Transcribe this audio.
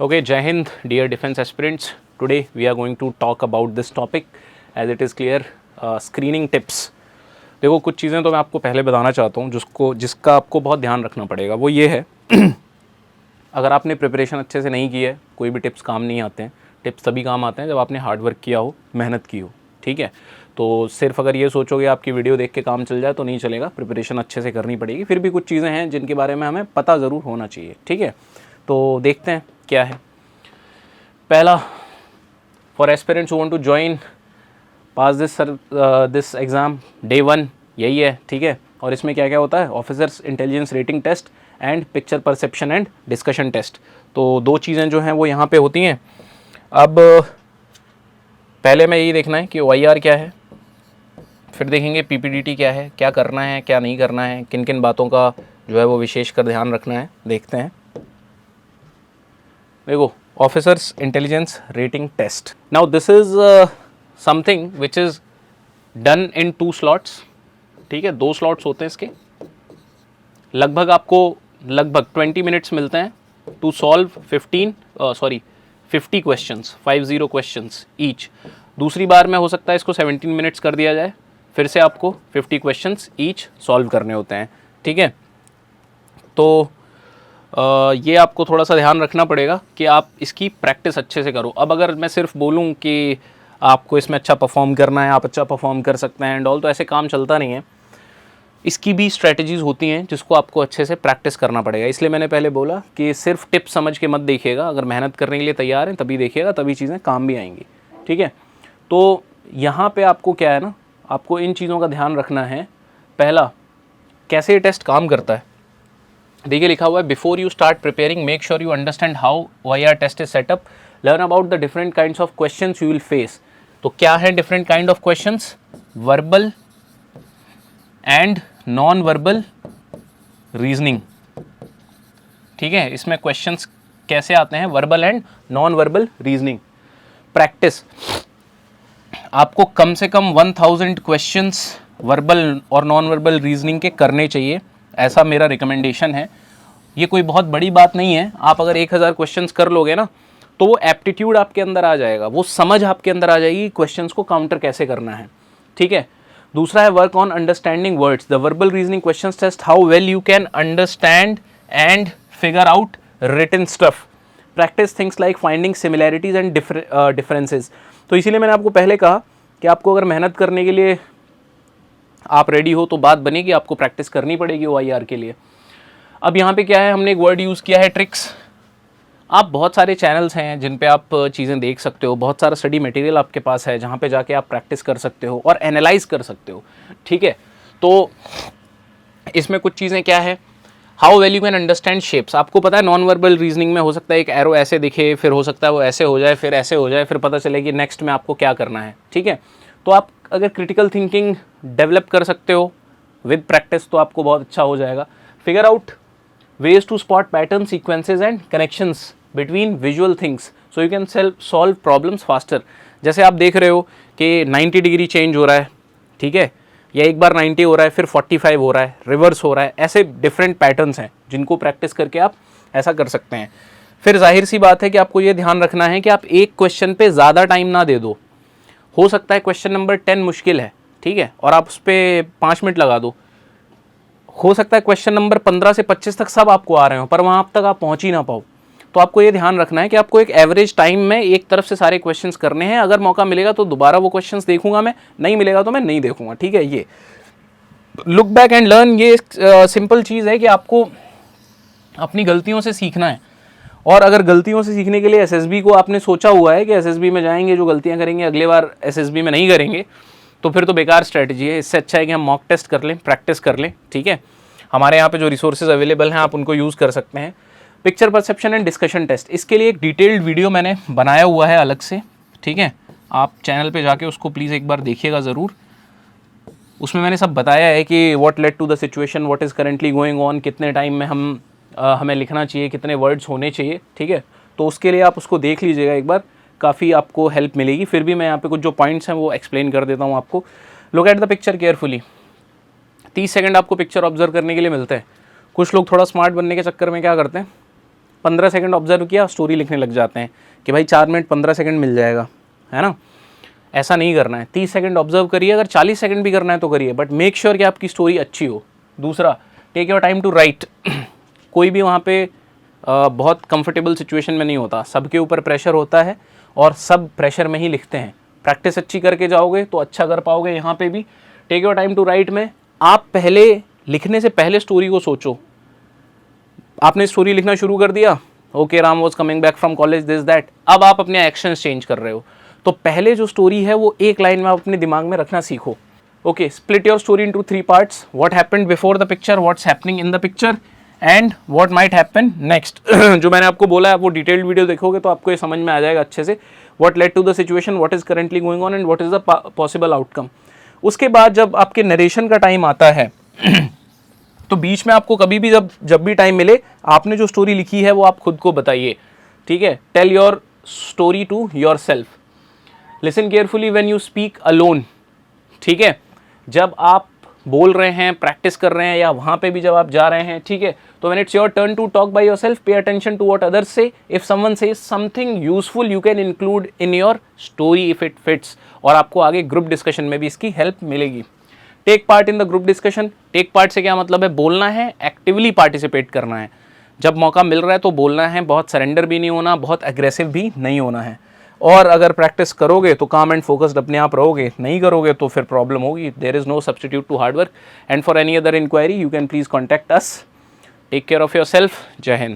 Okay, Jai Hind, dear defense aspirants. Today we are going to talk about this topic as it is clear, screening tips. देखो कुछ चीज़ें तो मैं आपको पहले बताना चाहता हूँ जिसका आपको बहुत ध्यान रखना पड़ेगा। वो ये है अगर आपने प्रिपरेशन अच्छे से नहीं की है, कोई भी टिप्स काम नहीं आते हैं। टिप्स तभी काम आते हैं जब आपने हार्ड वर्क किया हो, मेहनत की हो, ठीक है। तो सिर्फ अगर ये सोचोगे आपकी वीडियो देख के काम चल जाए तो नहीं चलेगा, प्रिपरेशन अच्छे से करनी पड़ेगी। फिर भी कुछ चीज़ें हैं जिनके बारे में हमें पता ज़रूर होना चाहिए, ठीक है। तो देखते हैं क्या है। पहला, for aspirants who want to join pass this exam day 1 यही है, ठीक है। और इसमें क्या क्या होता है, officers intelligence rating test and picture perception and discussion test. तो दो चीज़ें जो हैं वो यहाँ पे होती हैं। अब पहले मैं यही देखना है कि OIR क्या है, फिर देखेंगे PPDT क्या है, क्या करना है क्या नहीं करना है, किन किन बातों का जो है वो विशेष कर ध्यान रखना है। देखते हैं। देखो, officers intelligence rating test. Now this is something which is done in 2 slots, ठीक है। 2 स्लॉट्स होते हैं इसके। लगभग आपको 20 मिनट्स मिलते हैं to solve 50 questions, 50 questions each. दूसरी बार में हो सकता है इसको 17 मिनट्स कर दिया जाए, फिर से आपको 50 क्वेश्चंस ईच सॉल्व करने होते हैं, ठीक है। तो ये आपको थोड़ा सा ध्यान रखना पड़ेगा कि आप इसकी प्रैक्टिस अच्छे से करो। अब अगर मैं सिर्फ बोलूँ कि आपको इसमें अच्छा परफॉर्म करना है, आप अच्छा परफॉर्म कर सकते हैं एंड ऑल, तो ऐसे काम चलता नहीं है। इसकी भी स्ट्रैटेजीज़ होती हैं जिसको आपको अच्छे से प्रैक्टिस करना पड़ेगा। इसलिए मैंने पहले बोला कि सिर्फ टिप समझ के मत देखिएगा, अगर मेहनत करने के लिए तैयार हैं तभी देखिएगा, तभी चीज़ें काम भी आएंगी, ठीक है। तो यहाँ पे आपको क्या है ना, आपको इन चीज़ों का ध्यान रखना है। पहला, कैसे ये टेस्ट काम करता है। देखिए लिखा हुआ है, before you start preparing make sure you understand how OIR test is set up, learn about the different kinds of questions you will face. तो क्या है different kind of questions? Verbal and non verbal reasoning, ठीक है। इसमें क्वेश्चंस कैसे आते हैं, verbal and non verbal reasoning. Practice, आपको कम से कम 1000 क्वेश्चंस वर्बल और नॉन वर्बल रीजनिंग के करने चाहिए, ऐसा मेरा रिकमेंडेशन है। ये कोई बहुत बड़ी बात नहीं है। आप अगर 1000 क्वेश्चंस कर लोगे ना, तो वो एप्टीट्यूड आपके अंदर आ जाएगा, वो समझ आपके अंदर आ जाएगी क्वेश्चंस को काउंटर कैसे करना है, ठीक है। दूसरा है work on understanding words. The verbal reasoning questions test how well you can understand and figure out written stuff. Practice things like finding similarities and differences. तो इसीलिए मैंने आपको पहले कहा कि आपको अगर मेहनत करने के लिए आप रेडी हो तो बात बनेगी, आपको प्रैक्टिस करनी पड़ेगी OIR के लिए। अब यहाँ पे क्या है, हमने एक वर्ड यूज़ किया है, ट्रिक्स। आप बहुत सारे चैनल्स हैं जिन पे आप चीज़ें देख सकते हो, बहुत सारा स्टडी मटेरियल आपके पास है जहाँ पे जाके आप प्रैक्टिस कर सकते हो और एनालाइज कर सकते हो, ठीक है। तो इसमें कुछ चीज़ें क्या है, how well you can understand shapes. आपको पता है नॉन वर्बल रीजनिंग में हो सकता है एक एरो ऐसे दिखे, फिर हो सकता है वो ऐसे हो जाए, फिर ऐसे हो जाए, फिर पता चले कि नेक्स्ट में आपको क्या करना है, ठीक है। तो आप अगर क्रिटिकल थिंकिंग डेवलप कर सकते हो विद प्रैक्टिस तो आपको बहुत अच्छा हो जाएगा। Figure out ways to spot pattern sequences and connections between visual things so you can solve problems faster। जैसे आप देख रहे हो कि 90 डिग्री चेंज हो रहा है, ठीक है, या एक बार 90 हो रहा है फिर 45 हो रहा है, रिवर्स हो रहा है, ऐसे डिफरेंट पैटर्न्स हैं जिनको प्रैक्टिस करके आप ऐसा कर सकते हैं। फिर जाहिर सी बात है कि आपको ये ध्यान रखना है कि आप एक क्वेश्चन पे ज़्यादा टाइम ना दे दो। हो सकता है क्वेश्चन नंबर 10 मुश्किल है, ठीक है, और आप उस पर 5 मिनट लगा दो। हो सकता है क्वेश्चन नंबर 15 से 25 तक सब आपको आ रहे हो, पर वहाँ तक आप पहुँच ही ना पाओ। तो आपको ये ध्यान रखना है कि आपको एक एवरेज टाइम में एक तरफ से सारे क्वेश्चंस करने हैं। अगर मौका मिलेगा तो दोबारा वो क्वेश्चंस देखूंगा मैं, नहीं मिलेगा तो मैं नहीं देखूंगा, ठीक है। ये लुक बैक एंड लर्न, ये सिंपल चीज़ है कि आपको अपनी गलतियों से सीखना है। और अगर गलतियों से सीखने के लिए SSB को आपने सोचा हुआ है कि SSB में जाएंगे, जो गलतियाँ करेंगे अगले बार SSB में नहीं करेंगे, तो फिर तो बेकार स्ट्रैटेजी है। इससे अच्छा है कि हम मॉक टेस्ट कर लें, प्रैक्टिस कर लें, ठीक है। हमारे यहाँ पे जो रिसोर्सेज अवेलेबल हैं आप उनको यूज़ कर सकते हैं। Picture perception and discussion test, इसके लिए एक डिटेल्ड वीडियो मैंने बनाया हुआ है अलग से, ठीक है। आप चैनल पे जाके उसको प्लीज़ एक बार देखिएगा ज़रूर। उसमें मैंने सब बताया है कि what led to the situation, what is currently going on, कितने टाइम में हमें लिखना चाहिए, कितने वर्ड्स होने चाहिए, ठीक है। तो उसके लिए आप उसको देख लीजिएगा एक बार, काफ़ी आपको हेल्प मिलेगी। फिर भी मैं यहाँ पे कुछ जो पॉइंट्स हैं वो एक्सप्लेन कर देता हूँ आपको। Look at the picture carefully. 30 second आपको पिक्चर ऑब्जर्व करने के लिए मिलते हैं। कुछ लोग थोड़ा स्मार्ट बनने के चक्कर में क्या करते हैं, 15 सेकंड ऑब्जर्व किया, स्टोरी लिखने लग जाते हैं कि भाई 4 मिनट 15 सेकंड मिल जाएगा, है ना। ऐसा नहीं करना है, 30 सेकंड ऑब्जर्व करिए, अगर 40 सेकंड भी करना है तो करिए, बट मेक श्योर कि आपकी स्टोरी अच्छी हो। दूसरा, take your time to write. कोई भी वहाँ पे बहुत कंफर्टेबल सिचुएशन में नहीं होता, सबके ऊपर प्रेशर होता है और सब प्रेशर में ही लिखते हैं। प्रैक्टिस अच्छी करके जाओगे तो अच्छा कर पाओगे। यहाँ पे भी take your time to write में आप पहले लिखने से पहले स्टोरी को सोचो। आपने स्टोरी लिखना शुरू कर दिया, okay Ram was coming back from college this that, अब आप अपने एक्शंस चेंज कर रहे हो, तो पहले जो स्टोरी है वो एक लाइन में आप अपने दिमाग में रखना सीखो। Okay, split your story into 3 parts, what happened before the picture, what's happening in the picture and what might happen next. जो मैंने आपको बोला है, आप वो डिटेल्ड वीडियो देखोगे तो आपको ये समझ में आ जाएगा अच्छे से, what led to the situation, what is currently going on and what is the possible outcome. उसके बाद जब आपके नरेशन का टाइम आता है तो बीच में आपको कभी भी जब भी टाइम मिले, आपने जो स्टोरी लिखी है वो आप खुद को बताइए, ठीक है। Tell your story to yourself, listen carefully when you speak alone, ठीक है। जब आप बोल रहे हैं, प्रैक्टिस कर रहे हैं, या वहाँ पे भी जब आप जा रहे हैं, ठीक है, तो when it's your turn to talk by yourself, pay attention to what others say. If someone says something useful you can include in your story if it fits, और आपको आगे ग्रुप डिस्कशन में भी इसकी हेल्प मिलेगी। Take part in the group discussion. Take part से क्या मतलब है, बोलना है, एक्टिवली पार्टिसिपेट करना है। जब मौका मिल रहा है तो बोलना है, बहुत सरेंडर भी नहीं होना, बहुत एग्रेसिव भी नहीं होना है। और अगर प्रैक्टिस करोगे तो काम एंड फोकस्ड अपने आप रहोगे, नहीं करोगे तो फिर प्रॉब्लम होगी। There is no substitute to hard work, and for any other inquiry you can please contact us. Take care of yourself. जय हिंद।